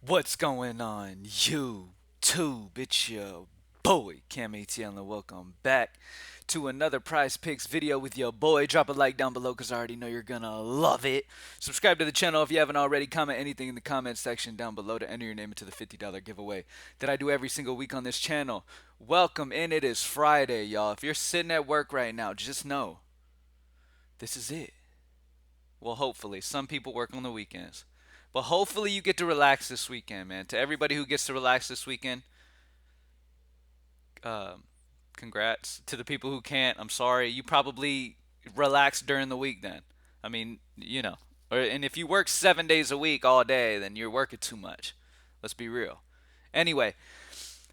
What's going on, YouTube? It's your boy, Cam ATL, and welcome back to another Prize Picks video with your boy. Drop a like down below because I already know you're gonna love it. Subscribe to the channel if you haven't already. Comment anything in the comment section down below to enter your name into the $50 giveaway that I do every single week on this channel. Welcome in. It is Friday, y'all. If you're sitting at work right now, just know this is it. Well, hopefully. Some people work on the weekends. But hopefully you get to relax this weekend, man. To everybody who gets to relax this weekend, um, congrats. To the people who can't, I'm sorry. You probably relax during the week then. I mean, and if you work 7 days a week all day, then you're working too much. Let's be real. Anyway,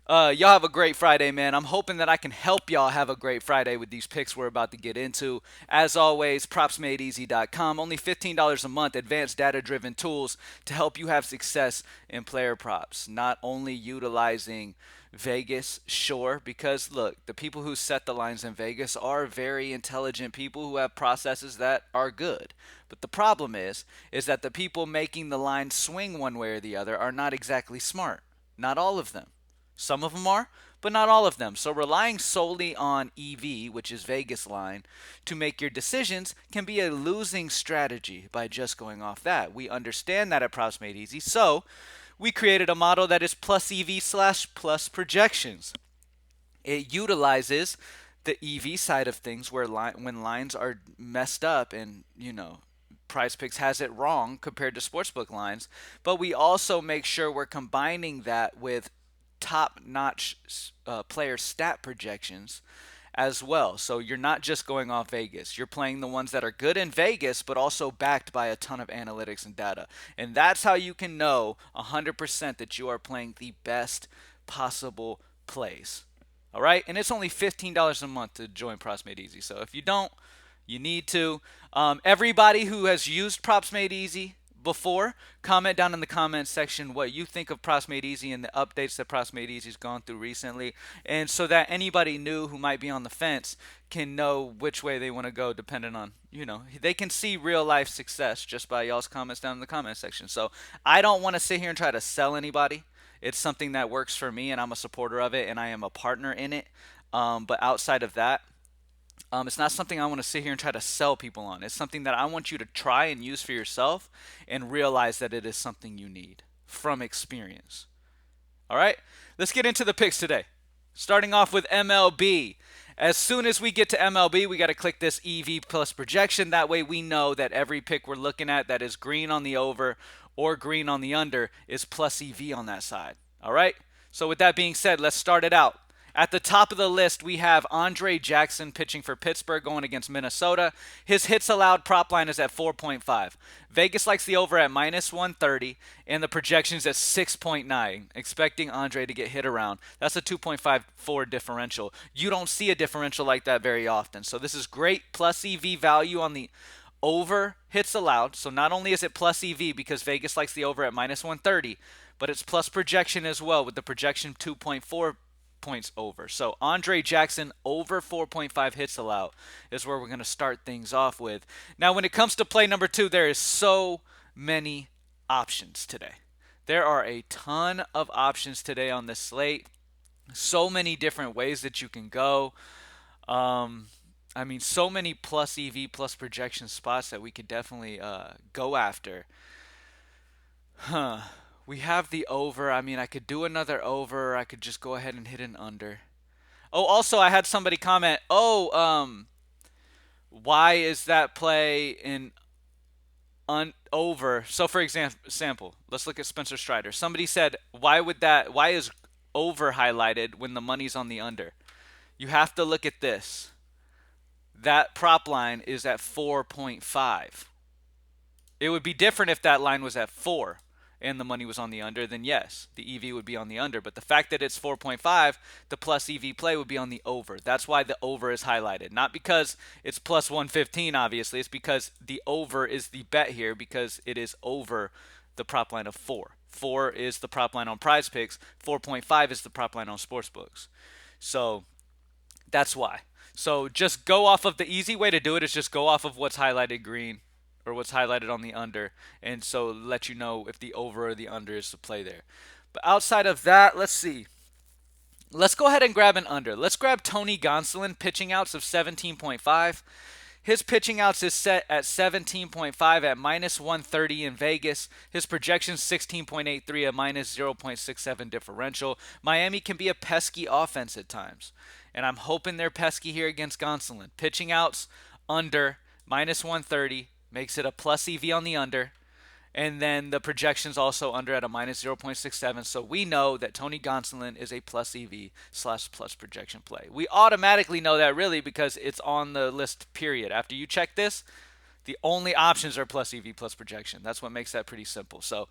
y'all have a great Friday, man. I'm hoping that I can help y'all have a great Friday with these picks we're about to get into. As always, propsmadeeasy.com. Only $15 a month, advanced data driven tools to help you have success in player props. Not only utilizing Vegas, sure, because look, the people who set the lines in Vegas are very intelligent people who have processes that are good. But the problem is that the people making the line swing one way or the other are not exactly smart. Not all of them. Some of them are, but not all of them. So relying solely on EV, which is Vegas line, to make your decisions can be a losing strategy by just going off that. We understand that at Props Made Easy. So we created a model that is plus EV slash plus projections. It utilizes the EV side of things where when lines are messed up and, Prize Picks has it wrong compared to sportsbook lines, but we also make sure we're combining that with top-notch player stat projections as well. So you're not just going off Vegas. You're playing the ones that are good in Vegas, but also backed by a ton of analytics and data. And that's how you can know 100% that you are playing the best possible plays. All right, and it's only $15 a month to join Props Made Easy. So if you don't, you need to. Everybody who has used Props Made Easy before, comment down in the comments section what you think of Props Made Easy and the updates that Props Made Easy's gone through recently, and so that anybody new who might be on the fence can know which way they want to go, depending on they can see real life success just by y'all's comments down in the comment section. So I don't want to sit here and try to sell anybody. It's something that works for me, and I'm a supporter of it, and I am a partner in it. But outside of that, it's not something I want to sit here and try to sell people on. It's something that I want you to try and use for yourself and realize that it is something you need from experience. All right, let's get into the picks today. Starting off with MLB. As soon as we get to MLB, we got to click this EV plus projection. That way we know that every pick we're looking at that is green on the over or green on the under is plus EV on that side. All right? So with that being said, let's start it out. At the top of the list, we have Andre Jackson pitching for Pittsburgh going against Minnesota. His hits allowed prop line is at 4.5. Vegas likes the over at minus 130, and the projection's at 6.9, expecting Andre to get hit around. That's a 2.54 differential. You don't see a differential like that very often. So this is great plus EV value on the over hits allowed. So not only is it plus EV because Vegas likes the over at minus 130, but it's plus projection as well with the projection 2.4 points over. So Andre Jackson over 4.5 hits allowed is where we're going to start things off with. Now, when it comes to play number two, there is so many options today. There are a ton of options today on this slate. So many different ways that you can go. So many plus EV plus projection spots that we could definitely go after. Huh. We have the over. I mean, I could do another over. Or I could just go ahead and hit an under. Oh, also, I had somebody comment, why is that play in over? So, for example, let's look at Spencer Strider. Somebody said, why is over highlighted when the money's on the under? You have to look at this. That prop line is at 4.5. It would be different if that line was at 4 and the money was on the under, then yes, the EV would be on the under. But the fact that it's 4.5, the plus EV play would be on the over. That's why the over is highlighted. Not because it's plus 115, obviously. It's because the over is the bet here because it is over the prop line of 4. 4 is the prop line on Prize Picks. 4.5 is the prop line on Sportsbooks. So that's why. So just go off of the easy way to do it is just go off of what's highlighted green or what's highlighted on the under, and so let you know if the over or the under is to play there. But outside of that, let's see. Let's go ahead and grab an under. Let's grab Tony Gonsolin pitching outs of 17.5. His pitching outs is set at 17.5 at minus 130 in Vegas. His projection 16.83 at minus 0.67 differential. Miami can be a pesky offense at times, and I'm hoping they're pesky here against Gonsolin. Pitching outs under minus 130 makes it a plus EV on the under. And then the projection's also under at a minus 0.67. So we know that Tony Gonsolin is a plus EV slash plus projection play. We automatically know that really because it's on the list, period. After you check this, the only options are plus EV plus projection. That's what makes that pretty simple. So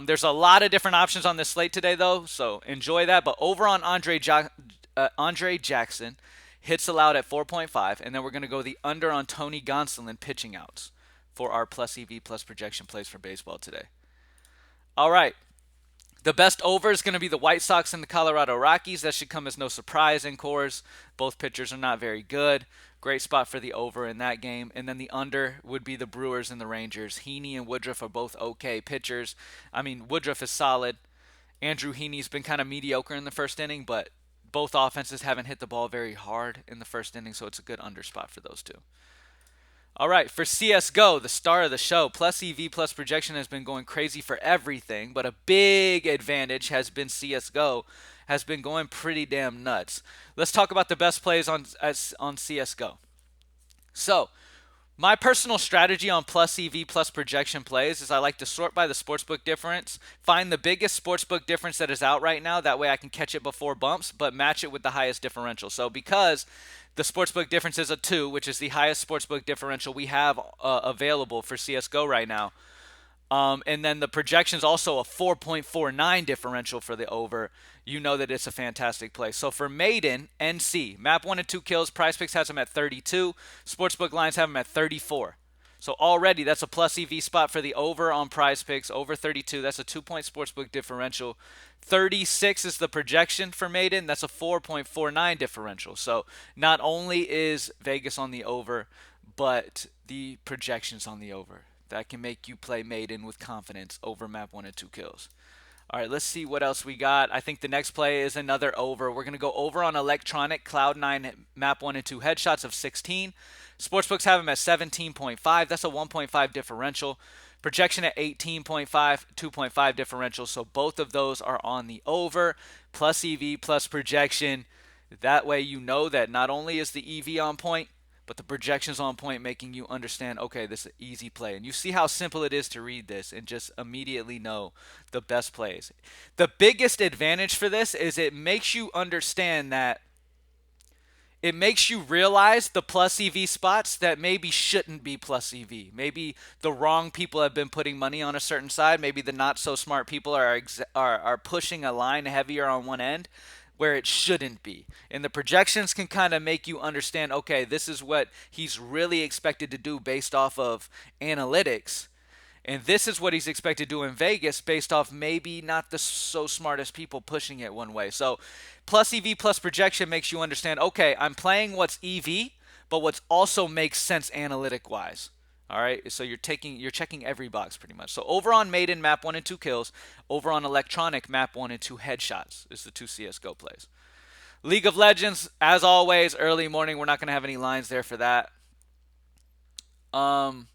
there's a lot of different options on this slate today, though. So enjoy that. But over on Andre Jackson, hits allowed at 4.5. And then we're going to go the under on Tony Gonsolin pitching outs for our plus EV plus projection plays for baseball today. All right. The best over is going to be the White Sox and the Colorado Rockies. That should come as no surprise in Coors. Both pitchers are not very good. Great spot for the over in that game. And then the under would be the Brewers and the Rangers. Heaney and Woodruff are both okay pitchers. I mean, Woodruff is solid. Andrew Heaney's been kind of mediocre in the first inning, but both offenses haven't hit the ball very hard in the first inning, so it's a good under spot for those two. All right, for Csgo, the star of the show, plus EV plus projection has been going crazy for everything, but a big advantage has been Csgo has been going pretty damn nuts. Let's talk about the best plays on Csgo. So, my personal strategy on plus EV plus projection plays is I like to sort by the sportsbook difference, find the biggest sportsbook difference that is out right now. That way I can catch it before bumps, but match it with the highest differential. So because the sportsbook difference is a 2, which is the highest sportsbook differential we have available for Csgo right now. And then the projection is also a 4.49 differential for the over. You know that it's a fantastic play. So for Maiden, NC, map 1 and 2 kills, Prizepicks has them at 32. Sportsbook lines have them at 34. So already that's a plus EV spot for the over on Prizepicks, over 32. That's a 2-point sportsbook differential. 36 is the projection for Maiden. That's a 4.49 differential. So not only is Vegas on the over, but the projection's on the over. That can make you play Maiden with confidence over map 1 and 2 kills. All right, let's see what else we got. I think the next play is another over. We're going to go over on electronic Cloud9 map 1 and 2 headshots of 16. Sportsbooks have them at 17.5. That's a 1.5 differential. Projection at 18.5, 2.5 differential. So both of those are on the over. Plus EV, plus projection. That way you know that not only is the EV on point, but the projection's on point, making you understand, okay, this is an easy play. And you see how simple it is to read this and just immediately know the best plays. The biggest advantage for this is it makes you understand that it makes you realize the plus EV spots that maybe shouldn't be plus EV. Maybe the wrong people have been putting money on a certain side. Maybe the not so smart people are pushing a line heavier on one end where it shouldn't be. And the projections can kind of make you understand, okay, this is what he's really expected to do based off of analytics. And this is what he's expected to do in Vegas based off maybe not the so smartest people pushing it one way. So plus EV plus projection makes you understand, okay, I'm playing what's EV, but what's also makes sense analytic wise. All right, so you're checking every box pretty much. So over on Maiden, map 1 and 2 kills. Over on electronic, map 1 and 2 headshots is the 2 CSGO plays. League of Legends, as always, early morning. We're not going to have any lines there for that. So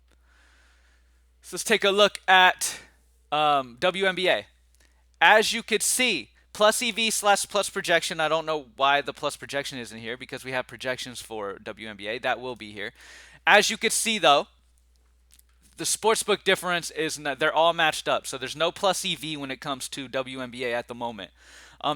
let's take a look at WNBA. As you could see, plus EV slash plus projection. I don't know why the plus projection isn't here because we have projections for WNBA. That will be here. As you could see, though, the sportsbook difference is they're all matched up. So there's no plus EV when it comes to WNBA at the moment.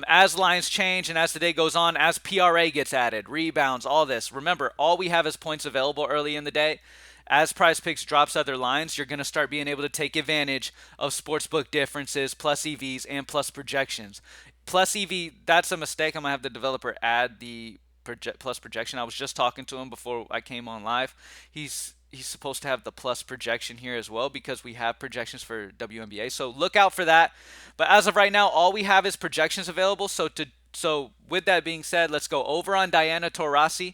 As lines change and as the day goes on, as PRA gets added, rebounds, all this. Remember, all we have is points available early in the day. As Prizepicks drops other lines, you're going to start being able to take advantage of sportsbook differences, plus EVs, and plus projections. Plus EV, that's a mistake. I'm going to have the developer add the plus projection. I was just talking to him before I came on live. He's supposed to have the plus projection here as well because we have projections for WNBA. So look out for that. But as of right now, all we have is projections available. So with that being said, let's go over on Diana Taurasi,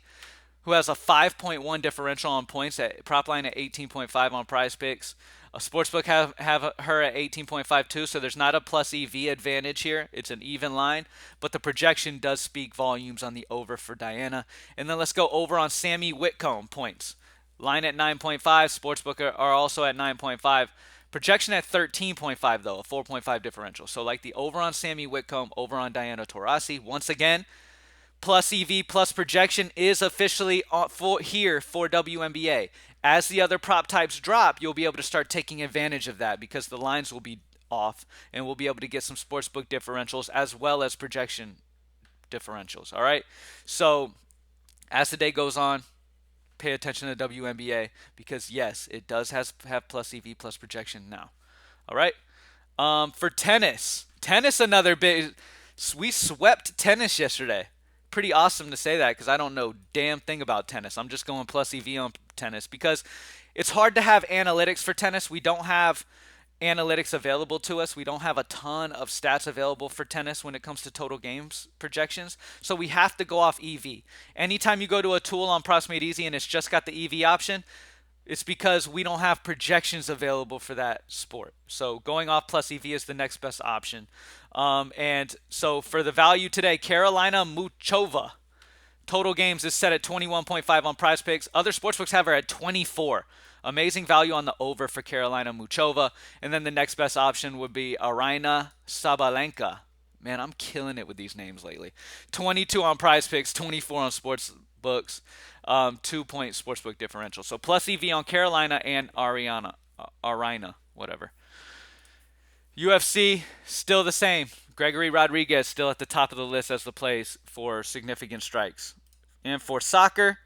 who has a 5.1 differential on points at prop line at 18.5 on Prizepicks. A sportsbook have her at 18.52, so there's not a plus EV advantage here. It's an even line, but the projection does speak volumes on the over for Diana. And then let's go over on Sammy Whitcomb points. Line at 9.5. Sportsbook are also at 9.5. Projection at 13.5 though, a 4.5 differential. So like the over on Sammy Whitcomb, over on Diana Taurasi. Once again, plus EV plus projection is officially here for WNBA. As the other prop types drop, you'll be able to start taking advantage of that because the lines will be off and we'll be able to get some sportsbook differentials as well as projection differentials. All right. So as the day goes on, pay attention to WNBA because yes, it does have plus EV plus projection now. All right. For tennis another big. We swept tennis yesterday. Pretty awesome to say that because I don't know damn thing about tennis. I'm just going plus EV on tennis because it's hard to have analytics for tennis. We don't have analytics available to us. We don't have a ton of stats available for tennis when it comes to total games projections. So we have to go off EV. Anytime you go to a tool on Props Made Easy and it's just got the EV option, it's because we don't have projections available for that sport. So going off plus EV is the next best option. And so for the value today, Carolina Muchova. Total games is set at 21.5 on Prizepicks. Other sportsbooks have her at 24. Amazing value on the over for Carolina Muchova. And then the next best option would be Aryna Sabalenka. Man, I'm killing it with these names lately. 22 on Prizepicks, 24 on sportsbooks. 2-point sportsbook differential. So plus EV on Carolina and Aryna, whatever. UFC, still the same. Gregory Rodriguez still at the top of the list as the plays for significant strikes. And for soccer,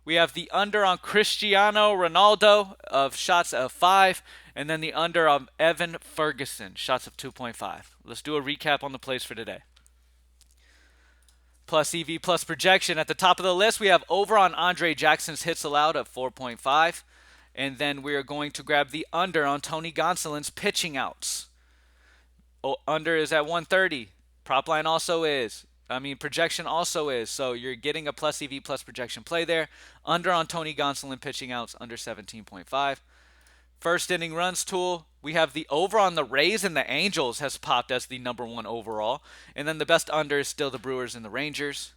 we have the under on Cristiano Ronaldo of shots of 5, and then the under of Evan Ferguson, shots of 2.5. Let's do a recap on the plays for today. Plus EV plus projection. At the top of the list, we have over on Andre Jackson's hits allowed of 4.5. And then we are going to grab the under on Tony Gonsolin's pitching outs. Under is at 130. Prop line also is. Projection also is. So you're getting a plus EV plus projection play there. Under on Tony Gonsolin pitching outs, under 17.5. First inning runs tool, we have the over on the Rays and the Angels has popped as the number 1 overall. And then the best under is still the Brewers and the Rangers.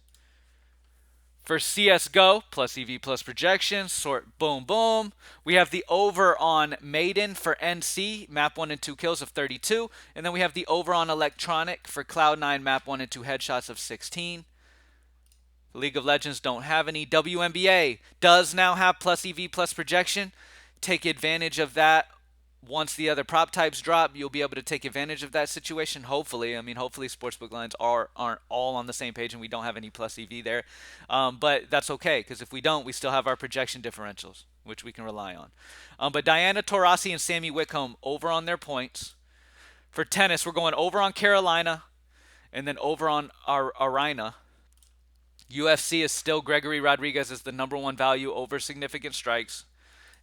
For Csgo, plus EV plus projection, sort boom boom. We have the over on Maiden for NC, map 1 and 2 kills of 32. And then we have the over on Electronic for Cloud9, map 1 and 2 headshots of 16. League of Legends don't have any. WNBA does now have plus EV plus projection. Take advantage of that. Once the other prop types drop, you'll be able to take advantage of that situation. Hopefully, hopefully sportsbook lines aren't all on the same page and we don't have any plus EV there. But that's okay because if we don't, we still have our projection differentials, which we can rely on. But Diana Taurasi and Sammy Whitcomb over on their points. For tennis, we're going over on Carolina and then over on Aryna. UFC is still Gregory Rodriguez as the number 1 value over significant strikes.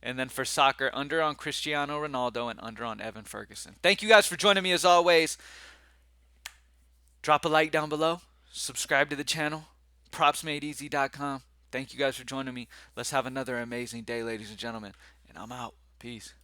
And then for soccer, under on Cristiano Ronaldo and under on Evan Ferguson. Thank you guys for joining me as always. Drop a like down below. Subscribe to the channel. PropsMadeEasy.com. Thank you guys for joining me. Let's have another amazing day, ladies and gentlemen. And I'm out. Peace.